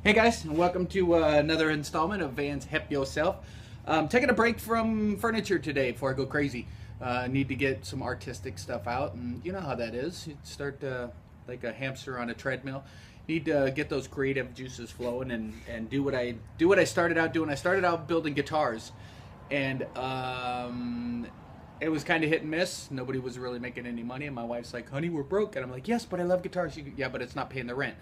Hey guys, and welcome to another installment of Van's Hep Yourself. Taking a break from furniture today before I go crazy. Need to get some artistic stuff out, and you know how that is. You start like a hamster on a treadmill. Need to get those creative juices flowing and do what I started out doing. I started out building guitars, and it was kind of hit and miss. Nobody was really making any money, and my wife's like, "Honey, we're broke," and I'm like, "Yes, but I love guitars." Yeah, but it's not paying the rent.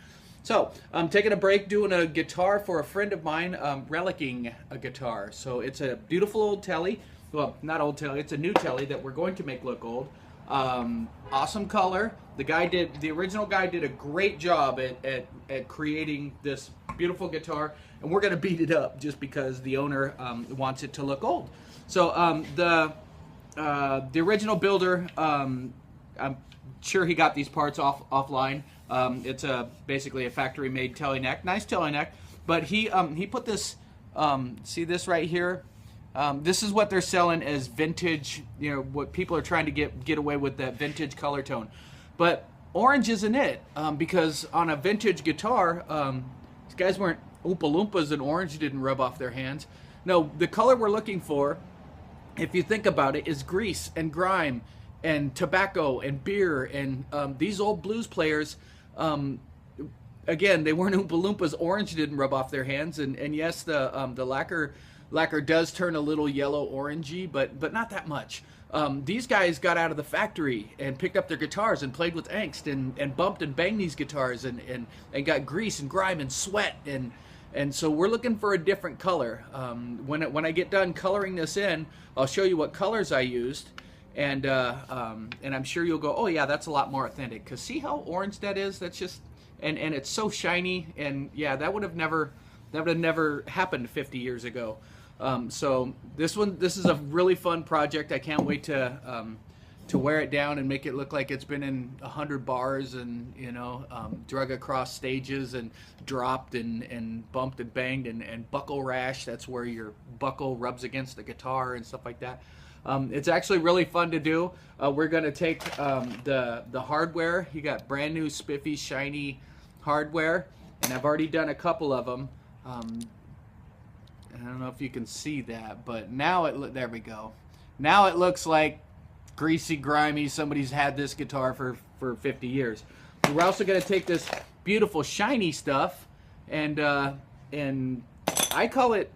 So I'm taking a break doing a guitar for a friend of mine, relicing a guitar. So it's a beautiful old telly. Well, not old telly. It's a new telly that we're going to make look old. Awesome color. The original guy did a great job at creating this beautiful guitar, and we're going to beat it up just because the owner wants it to look old. So the original builder, I'm sure he got these parts offline. It's basically a factory-made telly neck, nice telly neck. But he put this. See this right here? This is what they're selling as vintage. You know what people are trying to get away with, that vintage color tone. But orange isn't it? Because on a vintage guitar, these guys weren't Oompa Loompas, and orange didn't rub off their hands. No, the color we're looking for, if you think about it, is grease and grime and tobacco and beer. And these old blues players, again, they weren't Oompa Loompas. Orange didn't rub off their hands. And yes, the lacquer does turn a little yellow orangey, but not that much. These guys got out of the factory and picked up their guitars and played with angst and bumped and banged these guitars and got grease and grime and sweat. And so we're looking for a different color. When I get done coloring this in, I'll show you what colors I used. And I'm sure you'll go, oh yeah, that's a lot more authentic. Cause see how orange that is? That's just, and it's so shiny. And yeah, that would have never happened 50 years ago. So this is a really fun project. I can't wait to wear it down and make it look like it's been in 100 bars and drug across stages and dropped and bumped and banged and buckle rash. That's where your buckle rubs against the guitar and stuff like that. It's actually really fun to do. We're going to take the hardware. You got brand new spiffy shiny hardware, and I've already done a couple of them. I don't know if you can see that, but now there we go. Now it looks like greasy, grimy. Somebody's had this guitar for 50 years. We're also going to take this beautiful shiny stuff and I call it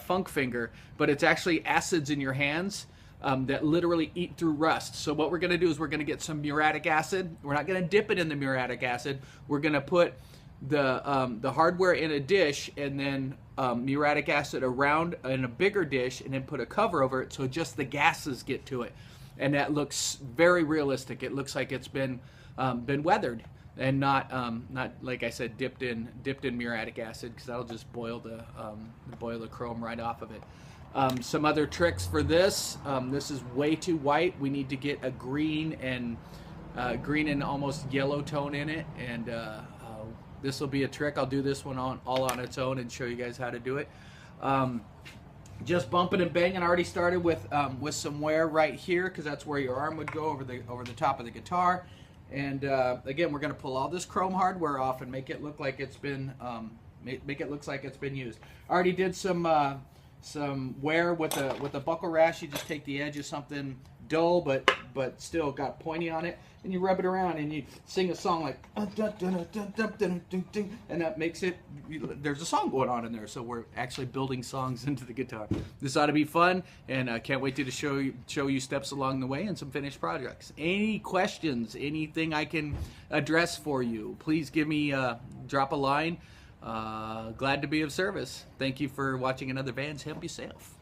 funk finger, but it's actually acids in your hands that literally eat through rust. So what we're going to do is we're going to get some muriatic acid. We're not going to dip it in the muriatic acid. We're going to put the hardware in a dish and then muriatic acid around in a bigger dish and then put a cover over it so just the gases get to it. And that looks very realistic. It looks like it's been weathered and not like I said, dipped in muriatic acid, because that'll just boil the chrome right off of it. Some other tricks for this. This is way too white. We need to get a green and almost yellow tone in it, and this will be a trick. I'll do this one all on its own and show you guys how to do it. Just bumping and banging. I already started with some wear right here, because that's where your arm would go over the top of the guitar. And again, we're going to pull all this chrome hardware off and make it look like it's been used. I already did some wear with a buckle rash. You just take the edge of something dull but still got pointy on it, and you rub it around and you sing a song like and that makes it, there's a song going on in there. So we're actually building songs into the guitar. This ought to be fun, and I can't wait to show you steps along the way and some finished projects. Any questions, anything I can address for you, please give me drop a line. Glad to be of service. Thank you for watching another Van's Help Yourself.